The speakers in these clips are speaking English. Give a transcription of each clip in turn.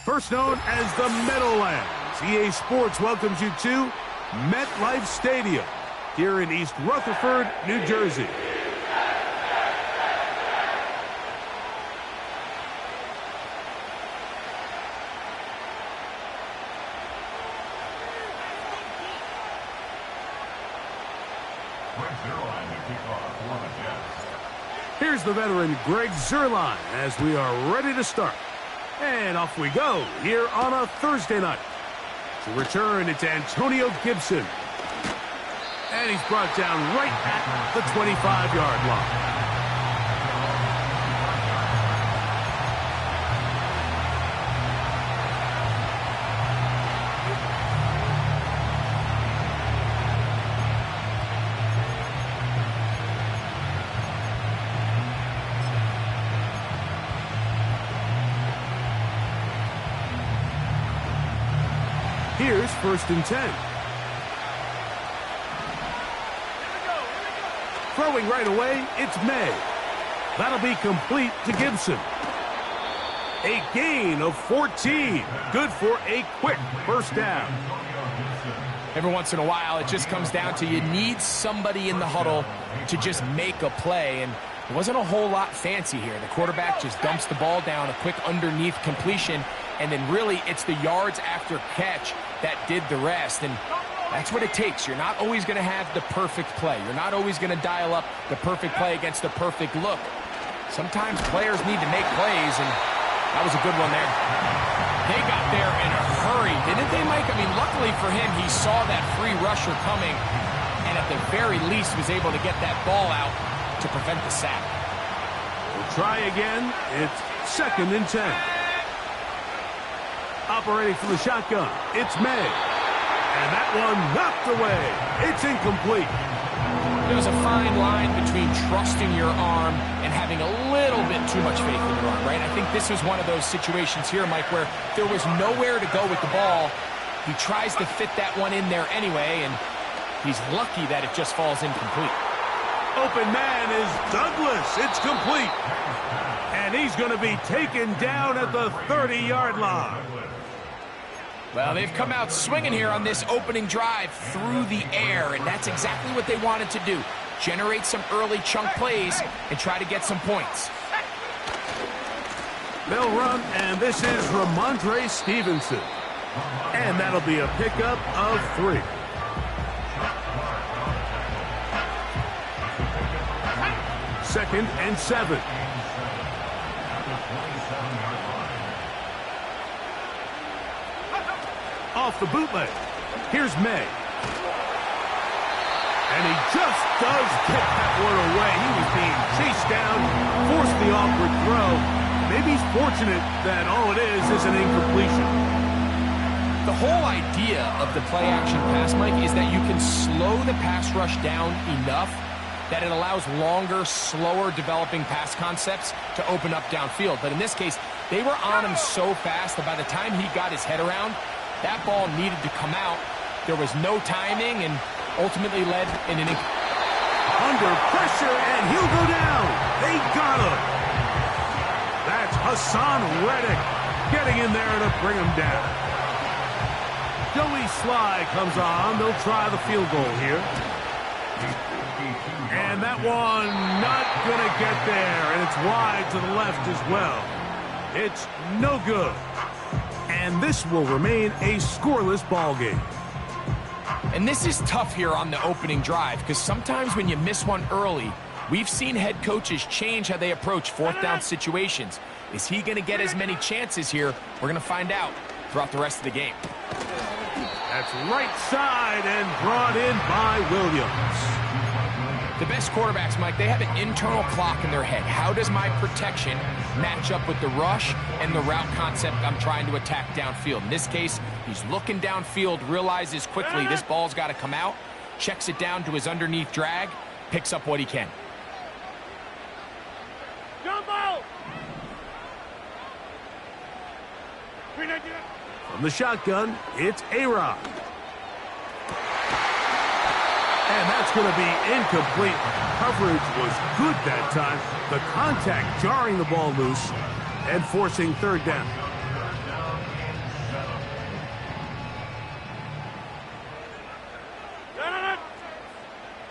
First known as the Meadowlands, EA Sports welcomes you to MetLife Stadium here in East Rutherford, New Jersey. Here's the veteran Greg Zuerlein as we are ready to start. And off we go here on a Thursday night. To return, it's Antonio Gibson. And he's brought down right at the 25-yard line. Here's 1st and 10. Throwing right away, it's May. That'll be complete to Gibson. A gain of 14. Good for a quick first down. Every once in a while, it just comes down to you need somebody in the huddle to just make a play. And It wasn't a whole lot fancy here. The quarterback just dumps the ball down, a quick underneath completion, and then really it's the yards after catch that did the rest. And that's what it takes. You're not always going to have the perfect play. You're not always going to dial up the perfect play against the perfect look. Sometimes players need to make plays, and that was a good one there. They got there in a hurry, didn't they, Mike? I mean, luckily for him, he saw that free rusher coming, and at the very least was able to get that ball out to prevent the sack. We'll try again. It's 2nd and 10. Operating from the shotgun, it's May. And that one knocked away. It's incomplete. There's a fine line between trusting your arm and having a little bit too much faith in your arm, right? I think this is one of those situations here, Mike, where there was nowhere to go with the ball. He tries to fit that one in there anyway, and he's lucky that it just falls incomplete. Open man is Douglas. It's complete. And he's going to be taken down at the 30-yard line. Well, they've come out swinging here on this opening drive through the air, and that's exactly what they wanted to do. Generate some early chunk plays and try to get some points. They'll run, and this is Ramondre Stevenson. And that'll be a pickup of 3. Second and 7. Off the bootleg. Here's May. And he just does get that one away. He was being chased down, forced the awkward throw. Maybe he's fortunate that all it is an incompletion. The whole idea of the play-action pass, Mike, is that you can slow the pass rush down enough that it allows longer, slower developing pass concepts to open up downfield. But in this case, they were on him so fast that by the time he got his head around, that ball needed to come out. There was no timing and ultimately led in an... Under pressure, and he'll go down. They got him. That's Hassan Reddick getting in there to bring him down. Joey Sly comes on. They'll try the field goal here. And that one not going to get there, and it's wide to the left as well. It's no good. And this will remain a scoreless ball game. And this is tough here on the opening drive, because sometimes when you miss one early, we've seen head coaches change how they approach 4th down situations. Is he going to get as many chances here? We're going to find out throughout the rest of the game. That's right side and brought in by Williams. The best quarterbacks, Mike, they have an internal clock in their head. How does my protection match up with the rush and the route concept I'm trying to attack downfield? In this case, he's looking downfield, realizes quickly this ball's got to come out, checks it down to his underneath drag, picks up what he can. Jumbo! From the shotgun, it's A-Rod. And that's going to be incomplete. Coverage was good that time. The contact jarring the ball loose and forcing 3rd down.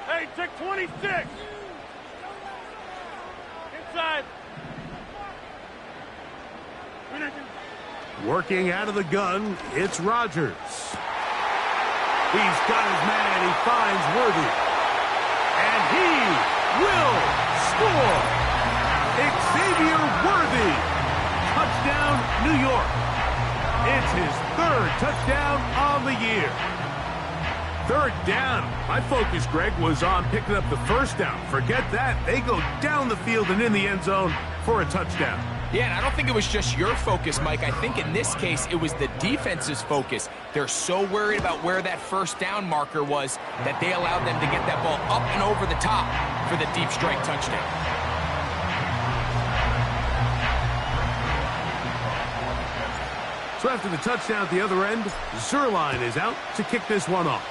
Hey, check 26. Inside. Working out of the gun, it's Rodgers. He's got his man, he finds Worthy. And he will score. Xavier Worthy. Touchdown, New York. It's his 3rd touchdown on the year. 3rd down. My focus, Greg, was on picking up the 1st down. Forget that. They go down the field and in the end zone for a touchdown. Yeah, and I don't think it was just your focus, Mike. I think in this case, it was the defense's focus. They're so worried about where that 1st down marker was that they allowed them to get that ball up and over the top for the deep strike touchdown. So after the touchdown at the other end, Zuerlein is out to kick this one off.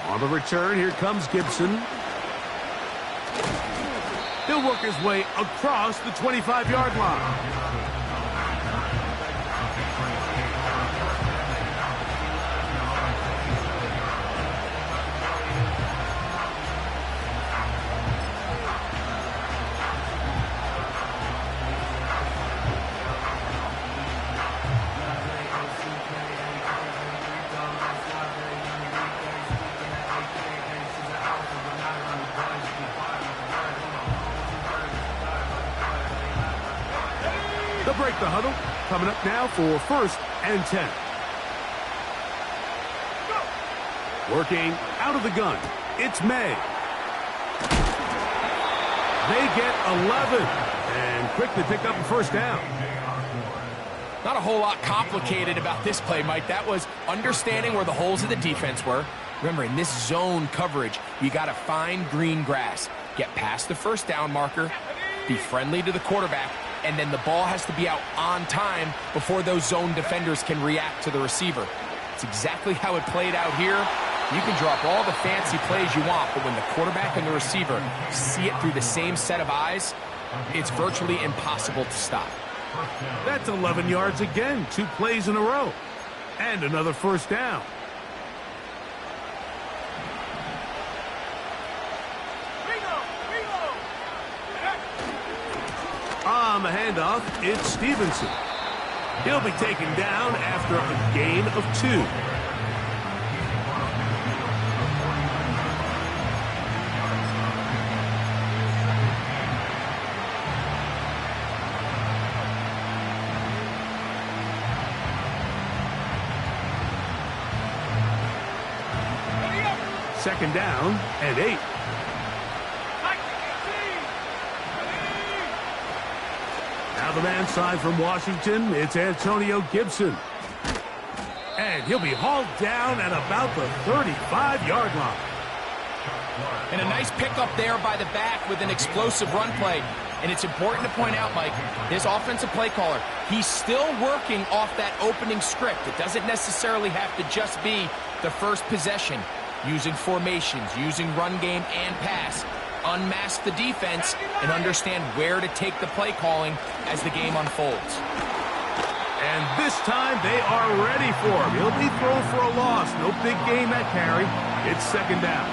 On the return, here comes Gibson. He'll work his way across the 25-yard line. break the huddle. Coming up now for 1st and 10. Working out of the gun. It's May. They get 11 and quickly pick up a 1st down. Not a whole lot complicated about this play, Mike. That was understanding where the holes of the defense were. Remember, in this zone coverage, you got to find green grass. Get past the 1st down marker, be friendly to the quarterback, and then the ball has to be out on time before those zone defenders can react to the receiver. It's exactly how it played out here. You can drop all the fancy plays you want, but when the quarterback and the receiver see it through the same set of eyes, it's virtually impossible to stop. That's 11 yards again, 2 plays in a row. And another 1st down. On the handoff, it's Stevenson. He'll be taken down after a gain of 2. Second down and 8. Now the man side from Washington, it's Antonio Gibson. And he'll be hauled down at about the 35-yard line. And a nice pickup there by the back with an explosive run play. And it's important to point out, Mike, this offensive play caller, he's still working off that opening script. It doesn't necessarily have to just be the first possession. Using formations, using run game and pass, unmask the defense, and understand where to take the play calling as the game unfolds. And this time they are ready for him. He'll be thrown for a loss. No big gain that carry. It's 2nd down.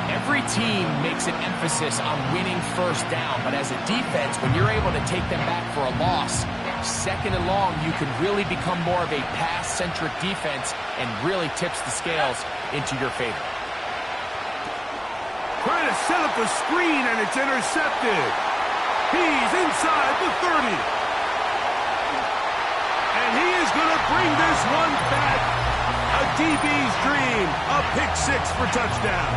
Every team makes an emphasis on winning 1st down, but as a defense, when you're able to take them back for a loss, 2nd and long, you can really become more of a pass-centric defense and really tips the scales into your favor. Trying to set up the screen, and it's intercepted. He's inside the 30. And he is going to bring this one back. A DB's dream. A pick 6 for touchdown.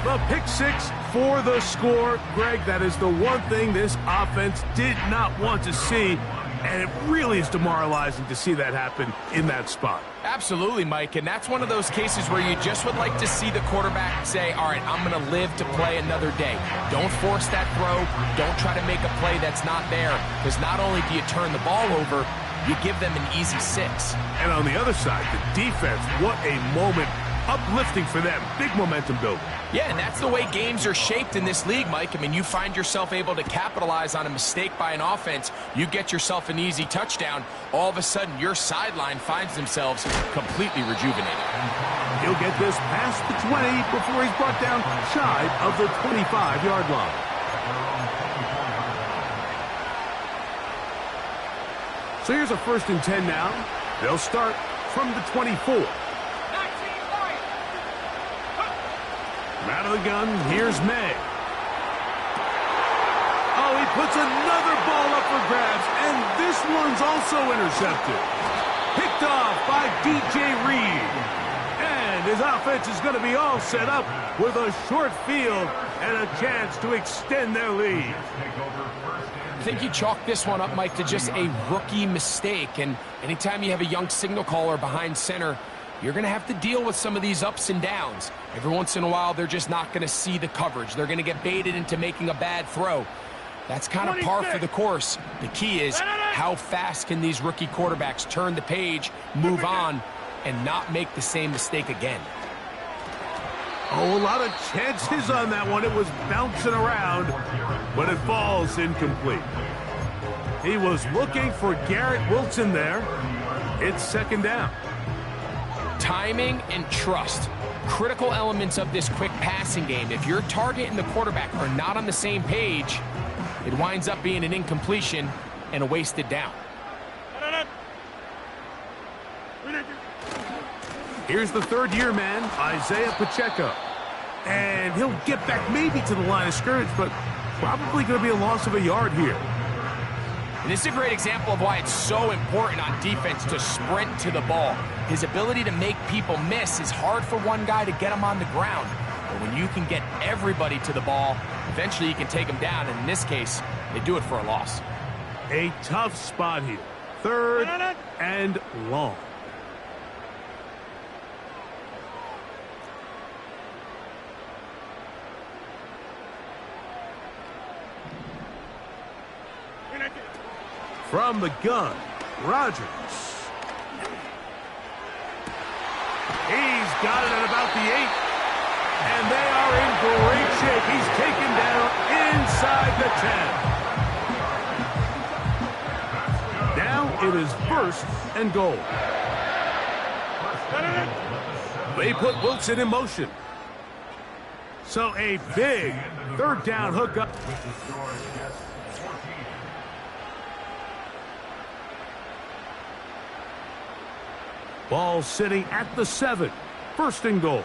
The pick 6 for the score. Greg, that is the one thing this offense did not want to see, and it really is demoralizing to see that happen in that spot. Absolutely, Mike, and that's one of those cases where you just would like to see the quarterback say, all right, I'm going to live to play another day. Don't force that throw. Don't try to make a play that's not there, because not only do you turn the ball over, you give them an easy 6. And on the other side, the defense, what a moment. Uplifting for them. Big momentum building. Yeah, and that's the way games are shaped in this league, Mike. I mean, you find yourself able to capitalize on a mistake by an offense. You get yourself an easy touchdown. All of a sudden, your sideline finds themselves completely rejuvenated. He'll get this past the 20 before he's brought down shy of the 25-yard line. So here's a 1st and 10 now. They'll start from the 24. Out of the gun, here's May. Oh, he puts another ball up for grabs, and this one's also intercepted. Picked off by DJ Reed. And his offense is going to be all set up with a short field and a chance to extend their lead. I think you chalk this one up, Mike, to just a rookie mistake. And anytime you have a young signal caller behind center, you're going to have to deal with some of these ups and downs. Every once in a while, they're just not going to see the coverage. They're going to get baited into making a bad throw. That's kind of par for the course. The key is how fast can these rookie quarterbacks turn the page, move on, and not make the same mistake again. Oh, a lot of chances on that one. It was bouncing around, but it falls incomplete. He was looking for Garrett Wilson there. It's 2nd down. Timing and trust, critical elements of this quick passing game. If your target and the quarterback are not on the same page, it winds up being an incompletion and a wasted down. Here's the 3rd-year man, Isaiah Pacheco. And he'll get back maybe to the line of scrimmage, but probably going to be a loss of a yard here. And this is a great example of why it's so important on defense to sprint to the ball. His ability to make people miss is hard for one guy to get him on the ground. But when you can get everybody to the ball, eventually you can take them down. And in this case, they do it for a loss. A tough spot here. 3rd and long. From the gun, Rodgers. He's got it at about the 8. And they are in great shape. He's taken down inside the 10. Now it is 1st and goal. They put Wilson in motion. So a big 3rd down hookup. Ball sitting at the 7. 1st and goal.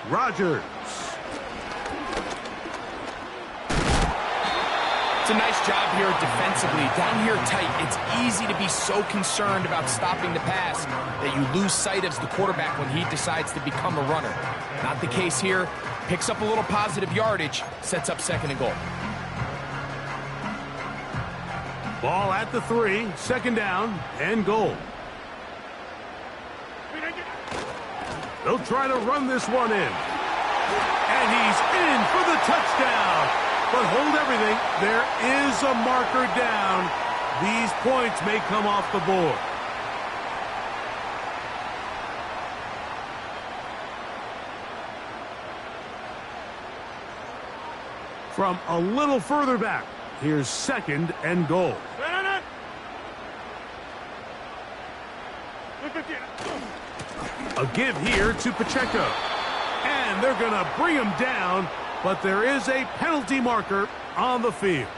Rodgers. It's a nice job here defensively. Down here tight, it's easy to be so concerned about stopping the pass that you lose sight of the quarterback when he decides to become a runner. Not the case here. Picks up a little positive yardage, sets up 2nd and goal. Ball at the 3, 2nd down and goal. They'll try to run this one in. And he's in for the touchdown. But hold everything. There is a marker down. These points may come off the board. From a little further back, here's 2nd and goal. A give here to Pacheco. And they're going to bring him down, but there is a penalty marker on the field.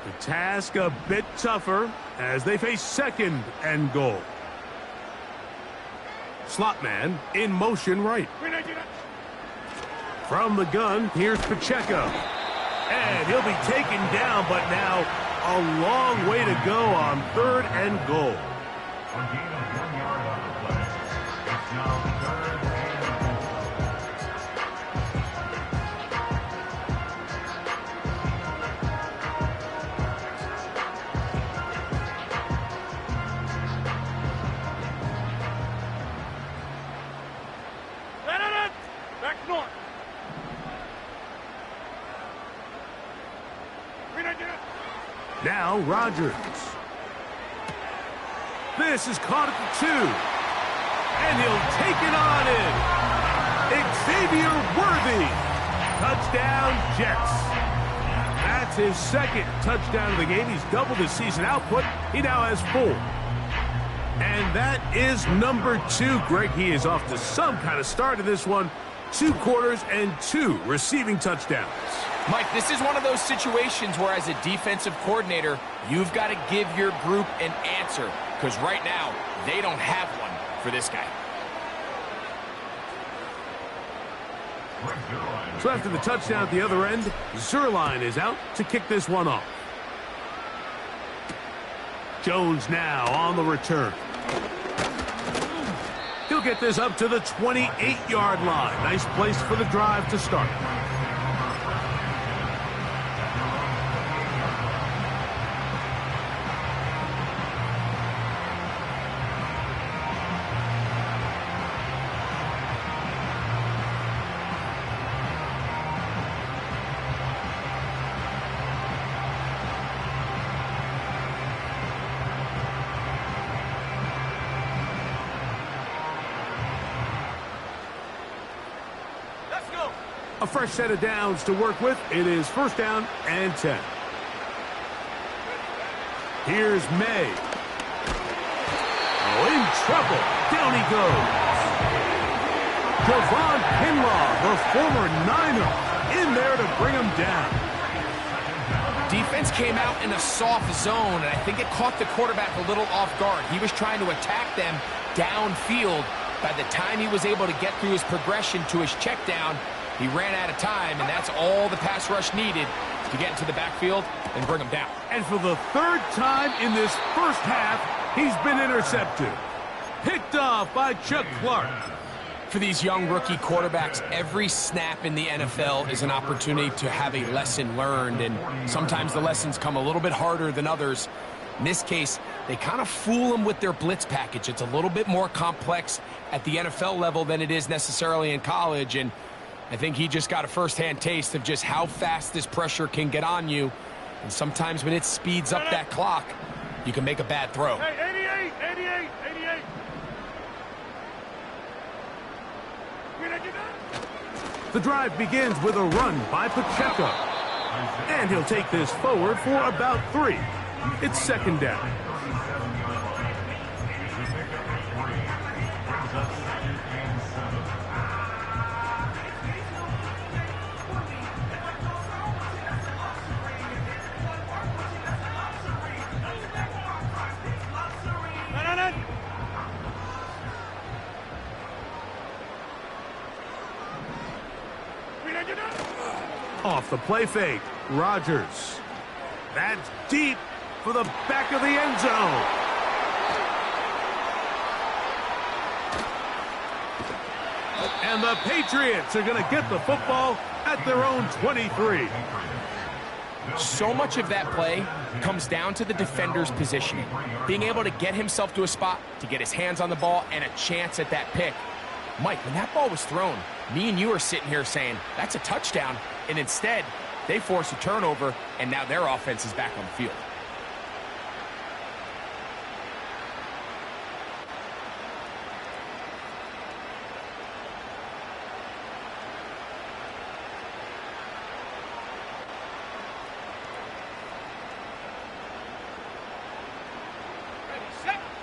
The task a bit tougher as they face 2nd and goal. Slot man in motion right. From the gun, here's Pacheco. And he'll be taken down, but now a long way to go on 3rd and goal. It's now 3rd and goal. Now Rodgers. This is caught at the 2. And he'll take it on in. Xavier Worthy. Touchdown, Jets. That's his 2nd touchdown of the game. He's doubled his season output. He now has 4. And that is number 2. Greg, he is off to some kind of start in this one. 2 quarters and 2 receiving touchdowns. Mike, this is one of those situations where as a defensive coordinator, you've got to give your group an answer. Because right now, they don't have one for this guy. So after the touchdown at the other end, Zerline is out to kick this one off. Jones now on the return. He'll get this up to the 28-yard line. Nice place for the drive to start. A fresh set of downs to work with. It is first down and 10. Here's May. Oh, in trouble. Down he goes. Javon Kinlaw, the former Niner, in there to bring him down. Defense came out in a soft zone, and I think it caught the quarterback a little off guard. He was trying to attack them downfield. By the time he was able to get through his progression to his check down, he ran out of time, and that's all the pass rush needed to get into the backfield and bring him down. And for the third time in this first half, he's been intercepted. Picked off by Chuck Clark. For these young rookie quarterbacks, every snap in the NFL is an opportunity to have a lesson learned, and sometimes the lessons come a little bit harder than others. In this case, they kind of fool them with their blitz package. It's a little bit more complex at the NFL level than it is necessarily in college, and I think he just got a first-hand taste of just how fast this pressure can get on you, and sometimes when it speeds up that clock, you can make a bad throw. Hey, 88. The drive begins with a run by Pacheco. And he'll take this forward for about 3. It's second down. Off the play fake, Rodgers. That's deep for the back of the end zone. And the Patriots are going to get the football at their own 23. So much of that play comes down to the defender's positioning. Being able to get himself to a spot, to get his hands on the ball, and a chance at that pick. Mike, when that ball was thrown, me and you are sitting here saying, that's a touchdown. And instead, they force a turnover, and now their offense is back on the field.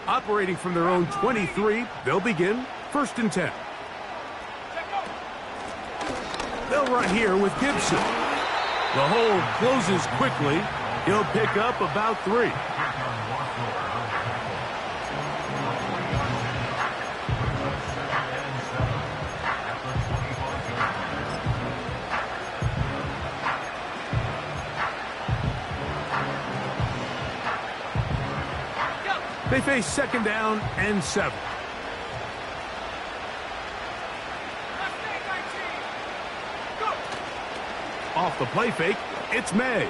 Operating from their own 23, they'll begin first and 10. They'll run here with Gibson. The hole closes quickly. He'll pick up about 3. They face second down and 7. Off the play fake, it's May.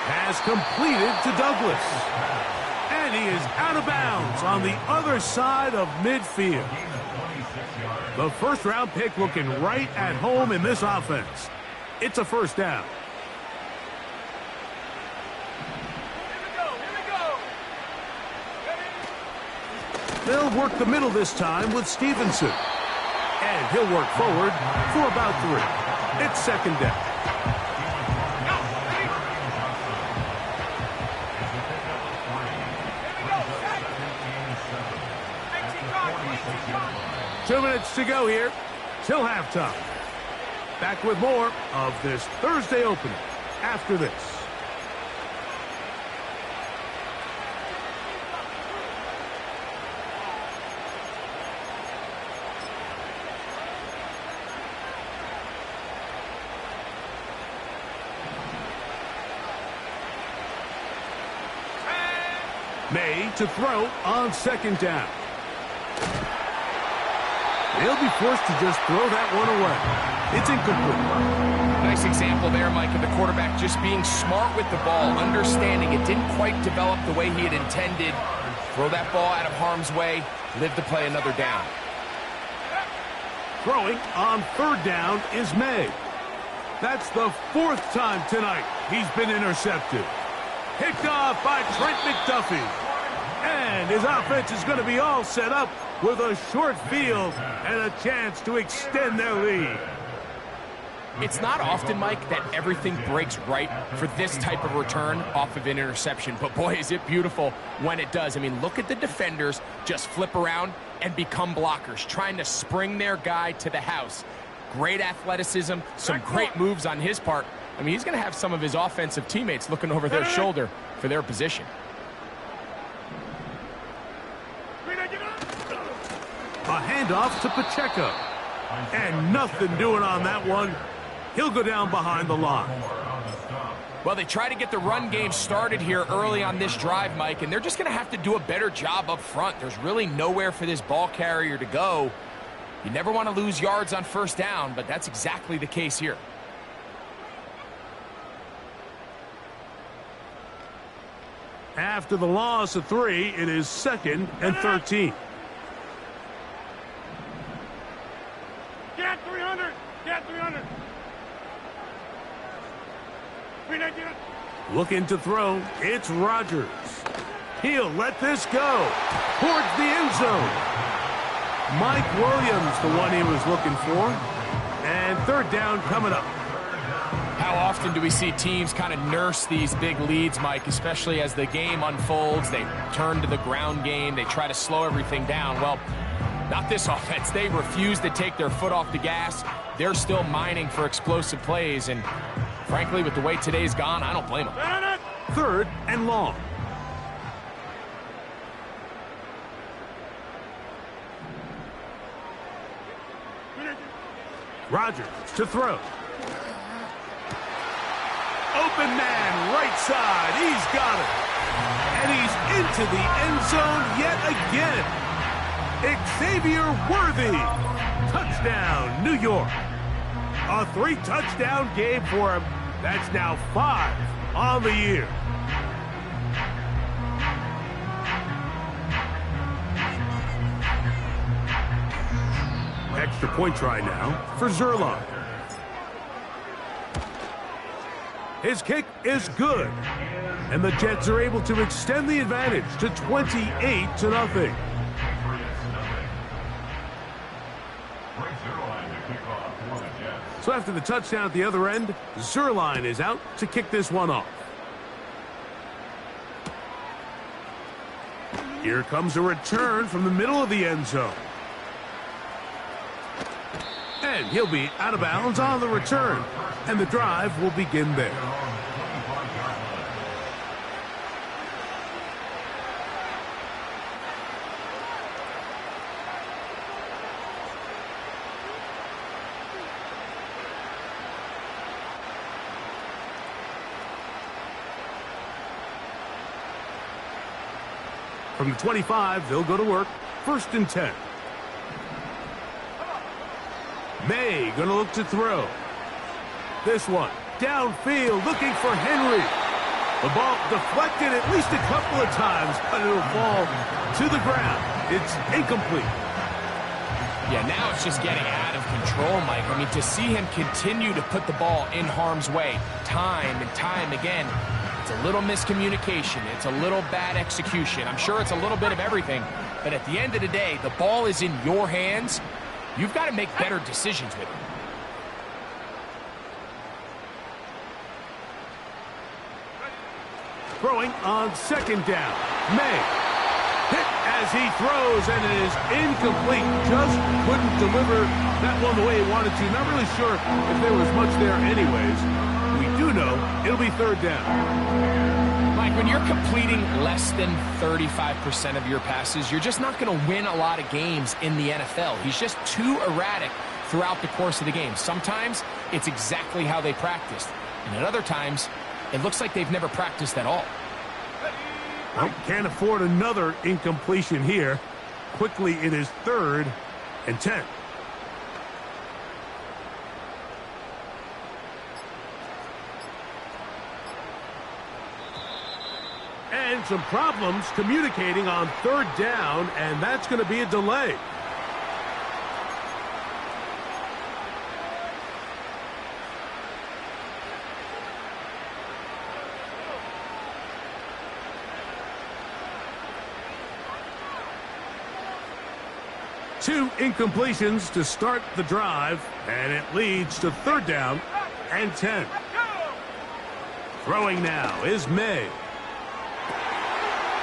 Pass completed to Douglas. And he is out of bounds on the other side of midfield. The first-round pick looking right at home in this offense. It's a first down. They'll work the middle this time with Stevenson. And he'll work forward for about 3. It's second down. 2 minutes to go here till halftime. Back with more of this Thursday opener after this. May to throw on second down. He'll be forced to just throw that one away. It's incomplete. Nice example there, Mike, of the quarterback just being smart with the ball, understanding it didn't quite develop the way he had intended. Throw that ball out of harm's way, live to play another down. Throwing on third down is May. That's the 4th time tonight he's been intercepted. Picked off by Trent McDuffie. And his offense is going to be all set up with a short field and a chance to extend their lead. It's not often, Mike, that everything breaks right for this type of return off of an interception. But, boy, is it beautiful when it does. I mean, look at the defenders just flip around and become blockers, trying to spring their guy to the house. Great athleticism, some great moves on his part. I mean, he's going to have some of his offensive teammates looking over their shoulder for their position. A handoff to Pacheco. And nothing doing on that one. He'll go down behind the line. Well, they try to get the run game started here early on this drive, Mike, and they're just going to have to do a better job up front. There's really nowhere for this ball carrier to go. You never want to lose yards on first down, but that's exactly the case here. After the loss of 3, it is 2nd and 13. Get 300! Get 300! Looking to throw, it's Rodgers. He'll let this go towards the end zone. Mike Williams, the one he was looking for. And 3rd down coming up. How often do we see teams kind of nurse these big leads, Mike, especially as the game unfolds? They turn to the ground game. They try to slow everything down. Well, not this offense. They refuse to take their foot off the gas. They're still mining for explosive plays. And frankly, with the way today's gone, I don't blame them. 3rd and long. Rodgers to throw. Open man, right side. He's got it. And he's into the end zone yet again. Xavier Worthy. Touchdown, New York. A 3-touchdown game for him. That's now 5 on the year. Extra point try now for Zerline. His kick is good. And the Jets are able to extend the advantage to 28-0. So after the touchdown at the other end, Zerline is out to kick this one off. Here comes a return from the middle of the end zone. And he'll be out of bounds on the return. And the drive will begin there. From the 25, they'll go to work. 1st and 10. May going to look to throw. This one downfield looking for Henry. The ball deflected at least a couple of times, but it'll fall to the ground. It's incomplete. Yeah, now it's just getting out of control, Mike. I mean, to see him continue to put the ball in harm's way time and time again, it's a little miscommunication. It's a little bad execution. I'm sure it's a little bit of everything. But at the end of the day, the ball is in your hands. You've got to make better decisions with it. Throwing on 2nd down. May hit as he throws, and it is incomplete. Just couldn't deliver that one the way he wanted to. Not really sure if there was much there anyways. We do know it'll be 3rd down. Mike, when you're completing less than 35% of your passes, you're just not going to win a lot of games in the NFL. He's just too erratic throughout the course of the game. Sometimes it's exactly how they practiced. And at other times, it looks like they've never practiced at all. Well, can't afford another incompletion here. Quickly, it is 3rd and 10. And some problems communicating on 3rd down, and that's going to be a delay. 2 incompletions to start the drive, and it leads to 3rd down and 10. Throwing now is May.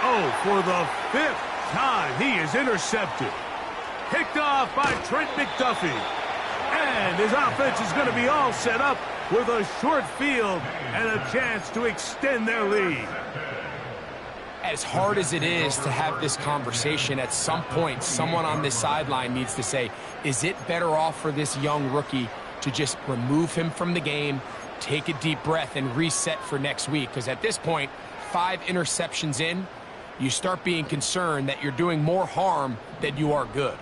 Oh, for the 5th time, he is intercepted. Picked off by Trent McDuffie. And his offense is going to be all set up with a short field and a chance to extend their lead. As hard as it is to have this conversation, at some point, someone on this sideline needs to say, is it better off for this young rookie to just remove him from the game, take a deep breath, and reset for next week? Because at this point, 5 interceptions in, you start being concerned that you're doing more harm than you are good.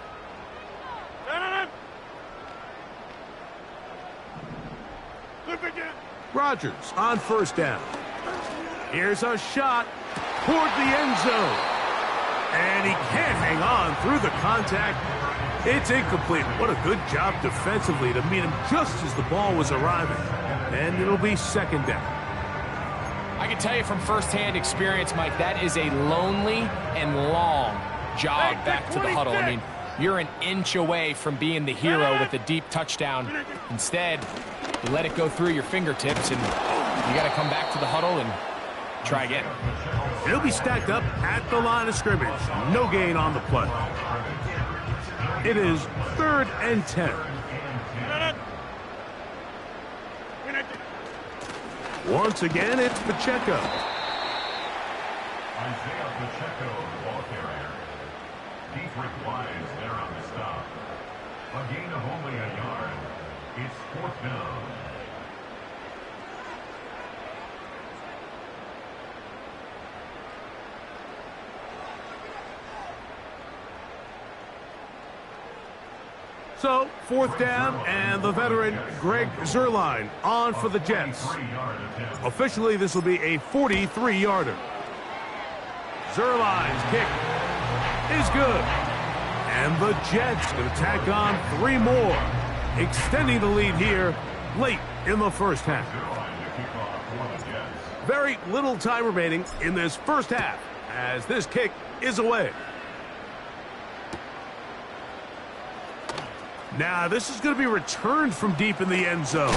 Rodgers on 1st down. Here's a shot toward the end zone. And he can't hang on through the contact. It's incomplete. What a good job defensively to meet him just as the ball was arriving. And it'll be 2nd down. I can tell you from firsthand experience, Mike, that is a lonely and long jog back to the huddle. I mean, you're an inch away from being the hero with a deep touchdown. Instead, you let it go through your fingertips, and you got to come back to the huddle and try again. He'll be stacked up at the line of scrimmage. No gain on the play. It is 3rd and 10. Once again, it's Pacheco. Isaiah Pacheco, the ball carrier. Dietrich Wise there on the stop. A gain of only a yard. It's 4th down. So, 4th down, and the veteran Greg Zuerlein on for the Jets. Officially, this will be a 43-yarder. Zuerlein's kick is good. And the Jets going to tack on 3 more, extending the lead here late in the 1st half. Very little time remaining in this 1st half as this kick is away. Now, this is going to be returned from deep in the end zone.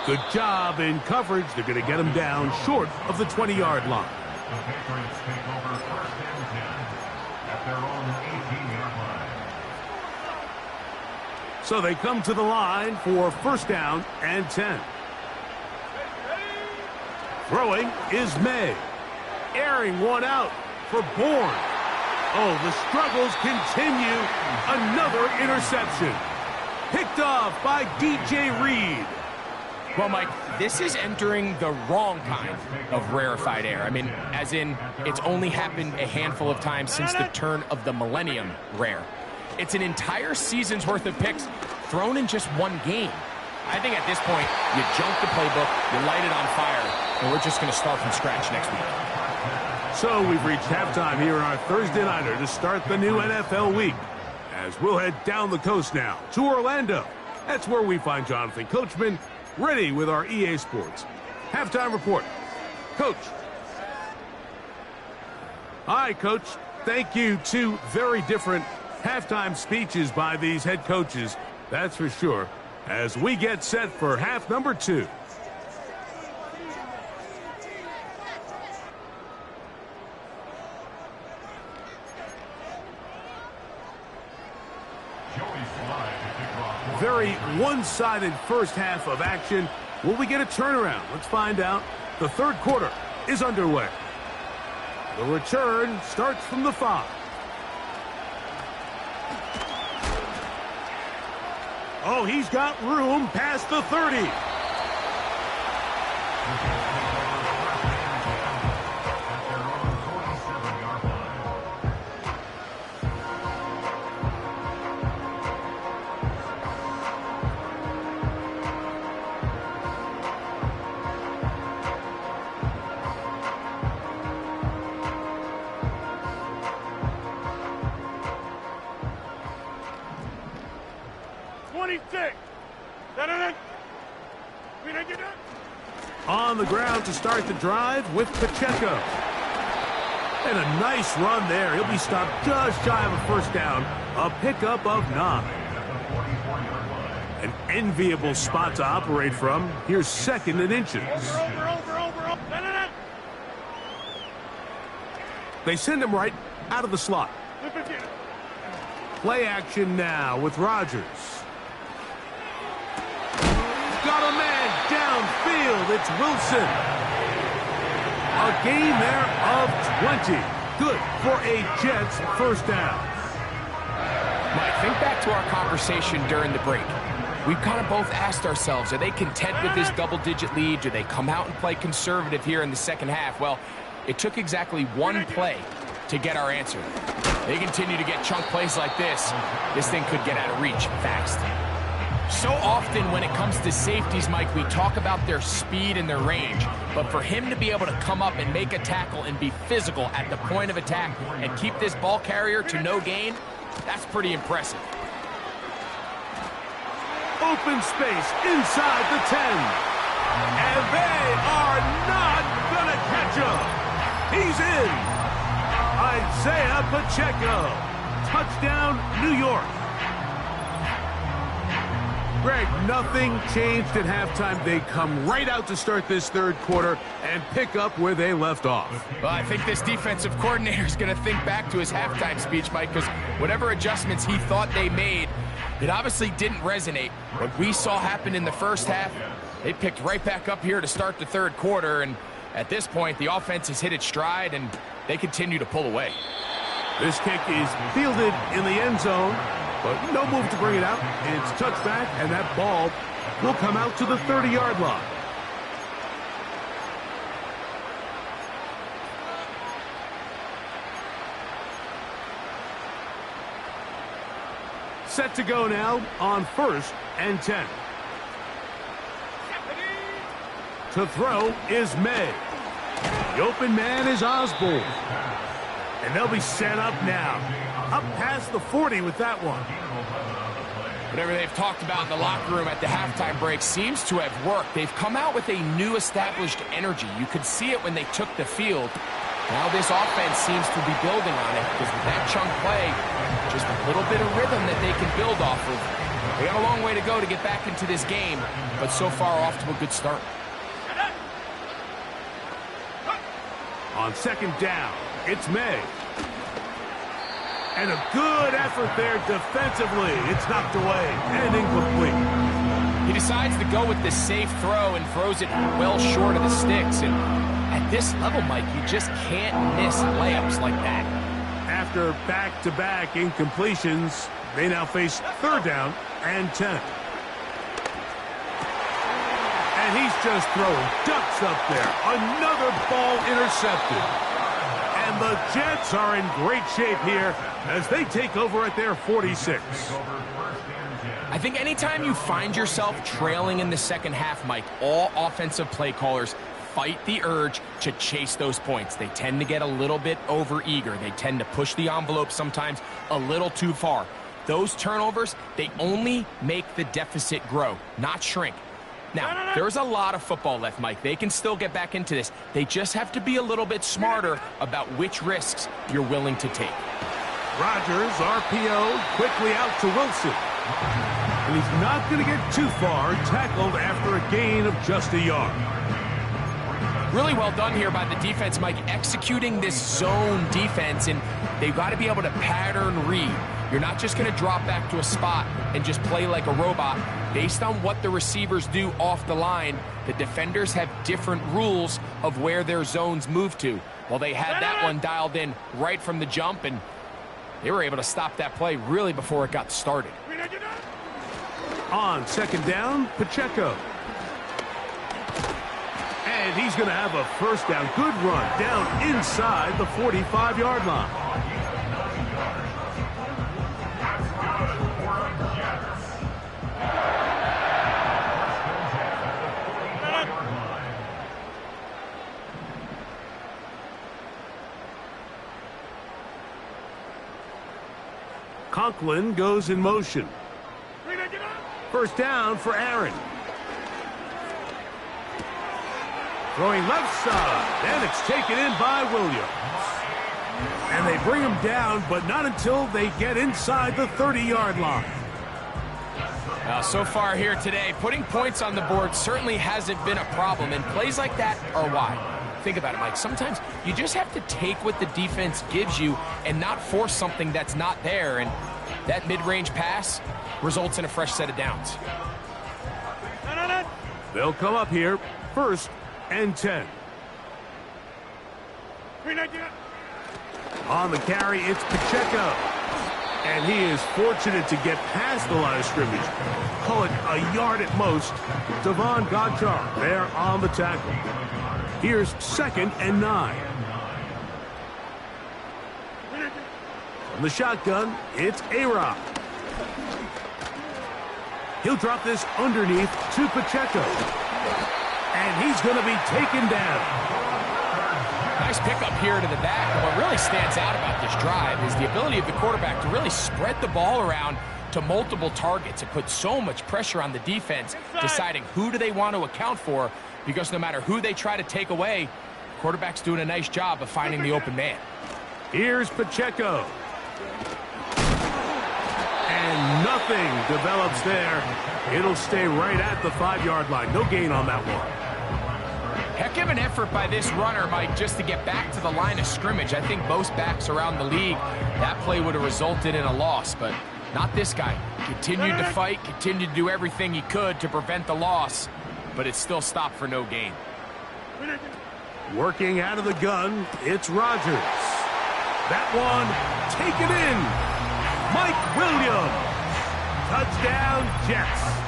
Good job in coverage. They're going to get him down short of the 20-yard line. The Patriots take over 1st and 10 at their own 18-yard line. So they come to the line for 1st down and 10. Throwing is May. Airing one out for Bourne. Oh, the struggles continue. Another interception. Picked off by DJ Reed. Well, Mike, this is entering the wrong kind of rarefied air. I mean, as in, it's only happened a handful of times since the turn of the millennium rare. It's an entire season's worth of picks thrown in just one game. I think at this point, you junk the playbook, you light it on fire, and we're just going to start from scratch next week. So we've reached halftime here in our Thursday Nighter to start the new NFL week. As we'll head down the coast now to Orlando. That's where we find Jonathan Coachman ready with our EA Sports halftime report. Coach. Hi, Coach. Thank you. 2 very different halftime speeches by these head coaches. That's for sure. As we get set for half number 2. Very one-sided 1st half of action. Will we get a turnaround? Let's find out. The 3rd quarter is underway. The return starts from the 5. Oh, he's got room past the 30. On the ground to start the drive with Pacheco. And a nice run there. He'll be stopped just shy of a first down. A pickup of 9. An enviable spot to operate from. Here's 2nd and inches. Over. They send him right out of the slot. Play action now with Rodgers. Got a man downfield. It's Wilson. A gain there of 20. Good for a Jets first down. Mike, think back to our conversation during the break. We've kind of both asked ourselves, are they content with this double-digit lead? Do they come out and play conservative here in the second half? Well, it took exactly one play to get our answer. They continue to get chunk plays like this. This thing could get out of reach fast. So often when it comes to safeties, Mike, we talk about their speed and their range. But for him to be able to come up and make a tackle and be physical at the point of attack and keep this ball carrier to no gain, that's pretty impressive. Open space inside the 10. And they are not going to catch him. He's in. Isaiah Pacheco. Touchdown, New York. Greg, nothing changed at halftime. They come right out to start this third quarter and pick up where they left off. Well, I think this defensive coordinator is going to think back to his halftime speech, Mike, because whatever adjustments he thought they made, it obviously didn't resonate. What we saw happen in the first half, they picked right back up here to start the third quarter, and at this point, the offense has hit its stride, and they continue to pull away. This kick is fielded in the end zone, but no move to bring it out. It's touchback, and that ball will come out to the 30-yard line. Set to go now on 1st and 10. To throw is May. The open man is Osborne. And they'll be set up now. Up past the 40 with that one. Whatever they've talked about in the locker room at the halftime break seems to have worked. They've come out with a new established energy. You could see it when they took the field. Now this offense seems to be building on it because with that chunk play, just a little bit of rhythm that they can build off of. They got a long way to go to get back into this game, but so far off to a good start. On 2nd down, it's May. And a good effort there defensively. It's knocked away and incomplete. He decides to go with the safe throw and throws it well short of the sticks. And at this level, Mike, you just can't miss layups like that. After back-to-back incompletions, they now face 3rd down and 10. And he's just throwing ducks up there. Another ball intercepted. And the Jets are in great shape here as they take over at their 46. I think anytime you find yourself trailing in the second half, Mike, all offensive play callers fight the urge to chase those points. They tend to get a little bit overeager. They tend to push the envelope sometimes a little too far. Those turnovers, they only make the deficit grow, not shrink. Now, there's a lot of football left, Mike. They can still get back into this. They just have to be a little bit smarter about which risks you're willing to take. Rodgers, RPO, quickly out to Wilson. And he's not going to get too far, tackled after a gain of just a yard. Really well done here by the defense, Mike, executing this zone defense, and they've got to be able to pattern read. You're not just going to drop back to a spot and just play like a robot. Based on what the receivers do off the line, the defenders have different rules of where their zones move to. Well, they had that one dialed in right from the jump, and they were able to stop that play really before it got started. On 2nd down, Pacheco. And he's going to have a first down. Good run down inside the 45-yard line. Conklin goes in motion. First down for Aaron. Throwing left side, and it's taken in by Williams. And they bring him down, but not until they get inside the 30-yard line. So far here today, putting points on the board certainly hasn't been a problem, and plays like that are why. Think about it, Mike. Sometimes you just have to take what the defense gives you and not force something that's not there, and that mid-range pass results in a fresh set of downs. They'll come up here, 1st and 10. On the carry, it's Pacheco. And he is fortunate to get past the line of scrimmage. Call it a yard at most. Devon Godchar there on the tackle. Here's 2nd and 9. From the shotgun, it's A-Rob. He'll drop this underneath to Pacheco. And he's going to be taken down. Nice pickup here to the back. And what really stands out about this drive is the ability of the quarterback to really spread the ball around to multiple targets. It puts so much pressure on the defense, deciding who do they want to account for, because no matter who they try to take away, the quarterback's doing a nice job of finding the open man. Here's Pacheco. And nothing develops there. It'll stay right at the 5-yard line. No gain on that one. Heck of an effort by this runner, Mike, just to get back to the line of scrimmage. I think most backs around the league, that play would have resulted in a loss, but not this guy. Continued to fight, continued to do everything he could to prevent the loss, but it still stopped for no gain. Working out of the gun, it's Rodgers. That one, taken in. Mike Williams. Touchdown, Jets.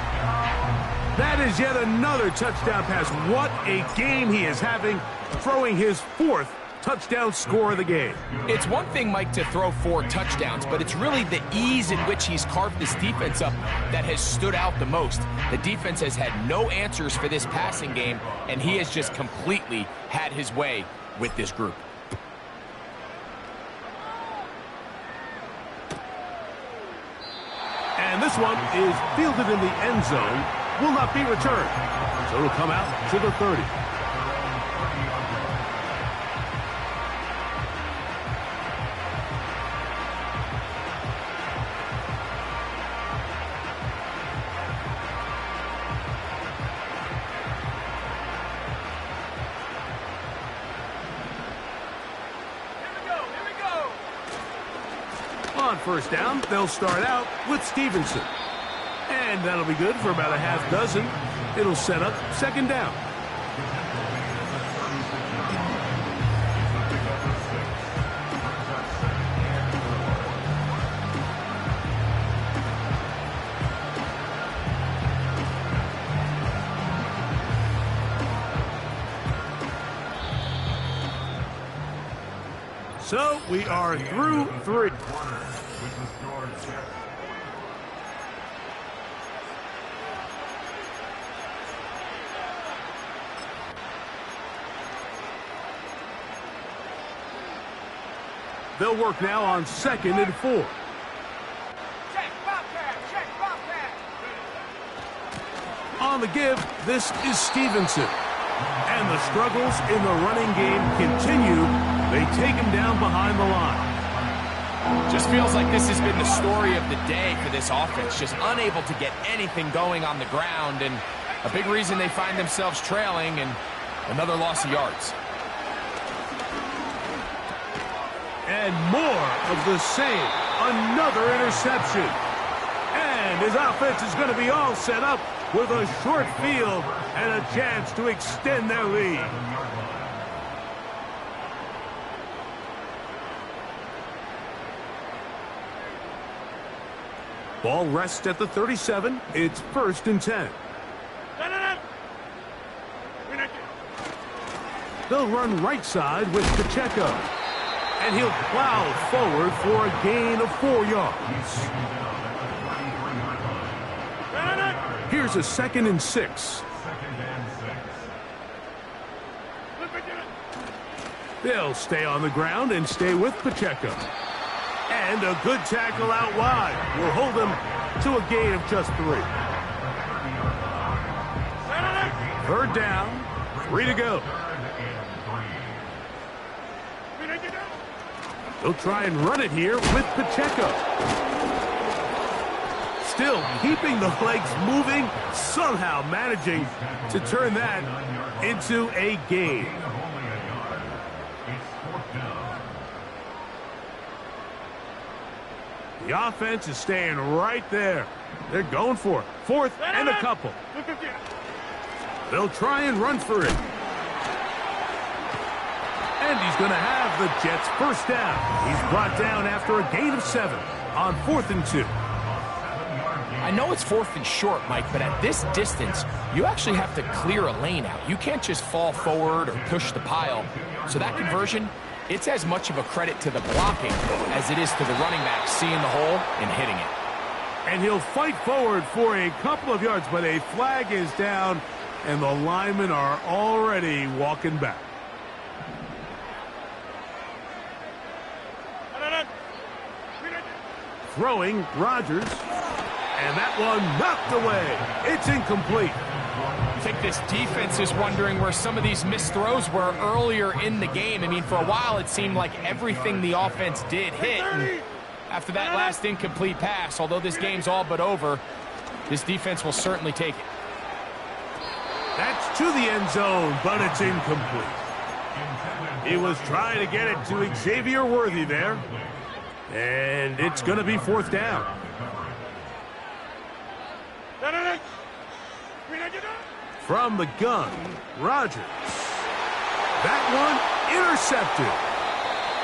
That is yet another touchdown pass. What a game he is having, throwing his 4th touchdown score of the game. It's one thing, Mike, to throw 4 touchdowns, but it's really the ease in which he's carved this defense up that has stood out the most. The defense has had no answers for this passing game, and he has just completely had his way with this group. And this one is fielded in the end zone. Will not be returned. So it'll come out to the 30. On 1st down, they'll start out with Stevenson. And that'll be good for about a half dozen. It'll set up 2nd down. So we are through 3. They'll work now on 2nd and 4. Check, Bobcat, check, Bobcat. On the give, this is Stevenson. And the struggles in the running game continue. They take him down behind the line. Just feels like this has been the story of the day for this offense. Just unable to get anything going on the ground, and a big reason they find themselves trailing, and another loss of yards. And more of the same. Another interception. And his offense is going to be all set up with a short field and a chance to extend their lead. Ball rests at the 37. It's 1st and 10. They'll run right side with Pacheco. And he'll plow forward for a gain of 4 yards. Here's a 2nd and 6. They'll stay on the ground and stay with Pacheco. And a good tackle out wide will hold them to a gain of just 3. 3rd down, 3 to go. He'll try and run it here with Pacheco. Still keeping the legs moving, somehow managing to turn that into a gain. The offense is staying right there. They're going for it. Fourth and a couple. They'll try and run for it. And he's going to have the Jets first down. He's brought down after a gain of 7 on 4th and 2. I know it's 4th and short, Mike, but at this distance, you actually have to clear a lane out. You can't just fall forward or push the pile. So that conversion, it's as much of a credit to the blocking as it is to the running back seeing the hole and hitting it. And he'll fight forward for a couple of yards, but a flag is down, and the linemen are already walking back. Throwing, Rodgers, and that one knocked away. It's incomplete. I think this defense is wondering where some of these missed throws were earlier in the game. I mean, for a while, it seemed like everything the offense did hit. And after that last incomplete pass, although this game's all but over, this defense will certainly take it. That's to the end zone, but it's incomplete. He was trying to get it to Xavier Worthy there. And it's going to be 4th down. From the gun, Rodgers. That one intercepted.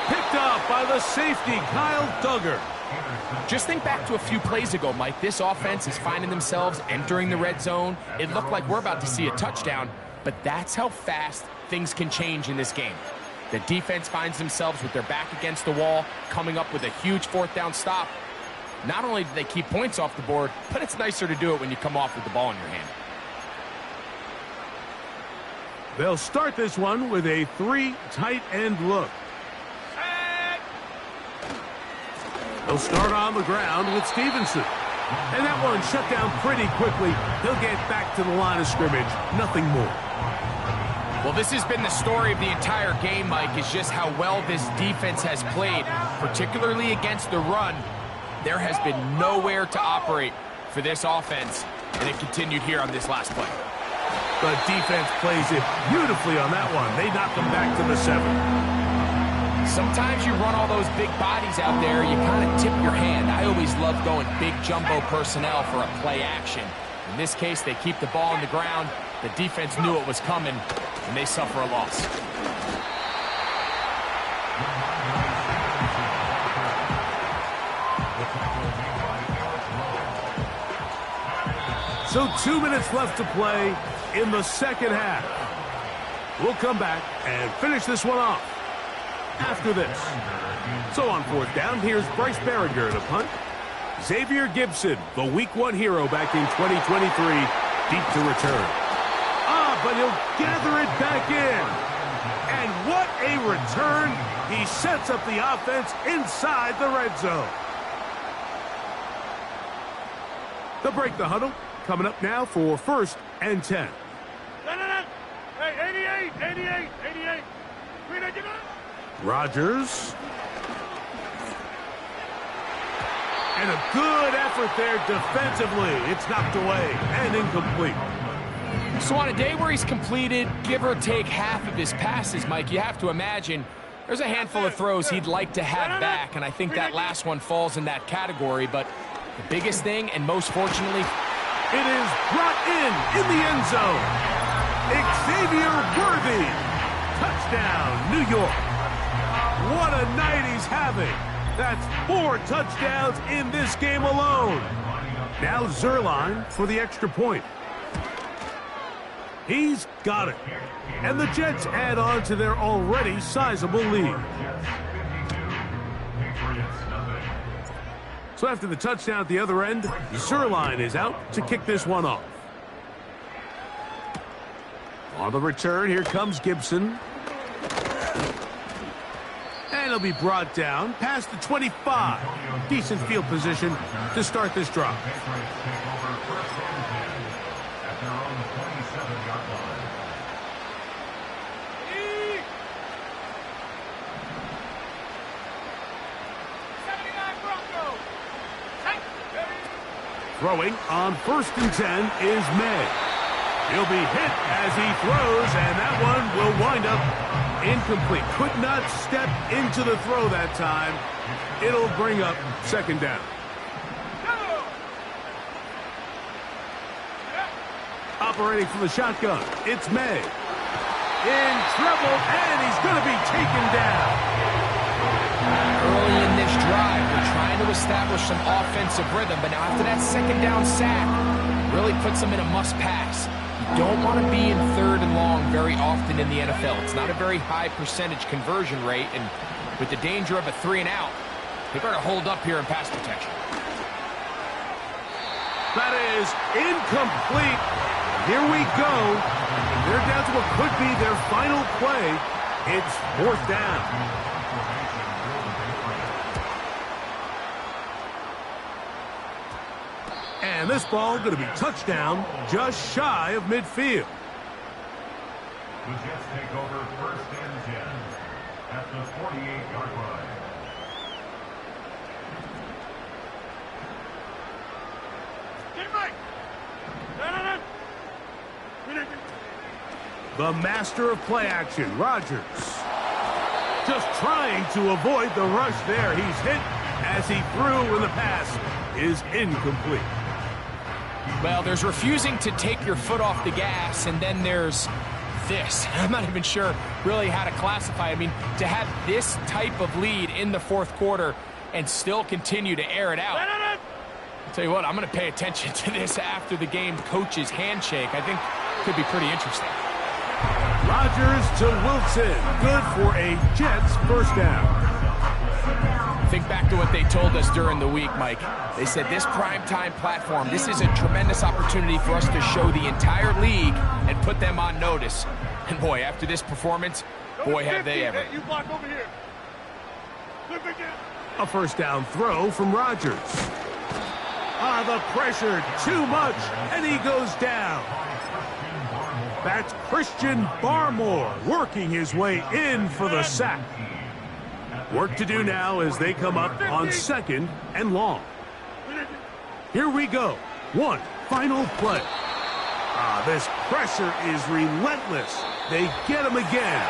Picked up by the safety, Kyle Duggar. Just think back to a few plays ago, Mike. This offense is finding themselves entering the red zone. It looked like we're about to see a touchdown, but that's how fast things can change in this game. The defense finds themselves with their back against the wall, coming up with a huge 4th down stop. Not only do they keep points off the board, but it's nicer to do it when you come off with the ball in your hand. They'll start this one with a 3 tight end look. They'll start on the ground with Stevenson. And that one shut down pretty quickly. He'll get back to the line of scrimmage. Nothing more. Well, this has been the story of the entire game, Mike, is just how well this defense has played, particularly against the run. There has been nowhere to operate for this offense, and it continued here on this last play. The defense plays it beautifully on that one. They knock them back to the 7. Sometimes you run all those big bodies out there, you kind of tip your hand. I always love going big jumbo personnel for a play action. In this case, they keep the ball on the ground. The defense knew it was coming, and they suffer a loss. So 2 minutes left to play in the second half. We'll come back and finish this one off after this. So on 4th down, here's Bryce Behringer to punt. Xavier Gibson, the Week 1 hero back in 2023, deep to return. But he'll gather it back in. And what a return. He sets up the offense inside the red zone. They'll break the huddle. Coming up now for 1st and 10. Hey, 88. Rodgers. And a good effort there defensively. It's knocked away and incomplete. So on a day where he's completed, give or take half of his passes, Mike, you have to imagine there's a handful of throws he'd like to have back, and I think that last one falls in that category. But the biggest thing, and most fortunately, it is brought in the end zone. Xavier Worthy. Touchdown, New York. What a night he's having. That's 4 touchdowns in this game alone. Now Zerline for the extra point. He's got it. And the Jets add on to their already sizable lead. So after the touchdown at the other end, Zerline is out to kick this one off. On the return, here comes Gibson. And he'll be brought down past the 25. Decent field position to start this drive. Throwing on 1st and 10 is May. He'll be hit as he throws, and that one will wind up incomplete. Could not step into the throw that time. It'll bring up 2nd down. Operating from the shotgun, it's May. In trouble, and he's going to be taken down. Early in this drive, they're trying to establish some offensive rhythm, but now after that 2nd down sack, really puts them in a must-pass. You don't want to be in 3rd and long very often in the NFL. It's not a very high percentage conversion rate, and with the danger of a 3-and-out, they better hold up here in pass protection. That is incomplete. Here we go. They're down to what could be their final play. It's 4th down. And this ball going to be touchdown just shy of midfield. The Jets take over 1st and 10 at the 48-yard line. The master of play action, Rodgers. Just trying to avoid the rush there. He's hit as he threw, and the pass is incomplete. Well, there's refusing to take your foot off the gas, and then there's this. I'm not even sure really how to classify. I mean, to have this type of lead in the 4th quarter and still continue to air it out. I'll tell you what, I'm going to pay attention to this after the game coach's handshake. I think could be pretty interesting. Rodgers to Wilson. Good for a Jets 1st down. Think back to what they told us during the week, Mike. They said this primetime platform, this is a tremendous opportunity for us to show the entire league and put them on notice. And boy, after this performance, boy, have they ever. You block over here. A 1st down throw from Rodgers. The pressure, too much, and he goes down. That's Christian Barmore working his way in for the sack. Work to do now as they come up on 2nd and long. Here we go. One final play. This pressure is relentless. They get him again.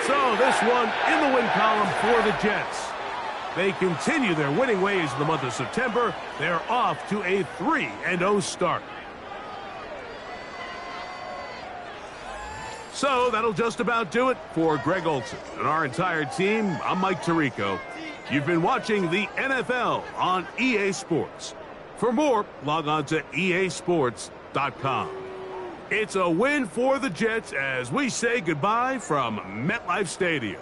So this one in the win column for the Jets. They continue their winning ways in the month of September. They're off to a 3-0 start. So that'll just about do it for Greg Olsen and our entire team. I'm Mike Tirico. You've been watching the NFL on EA Sports. For more, log on to easports.com. It's a win for the Jets as we say goodbye from MetLife Stadium.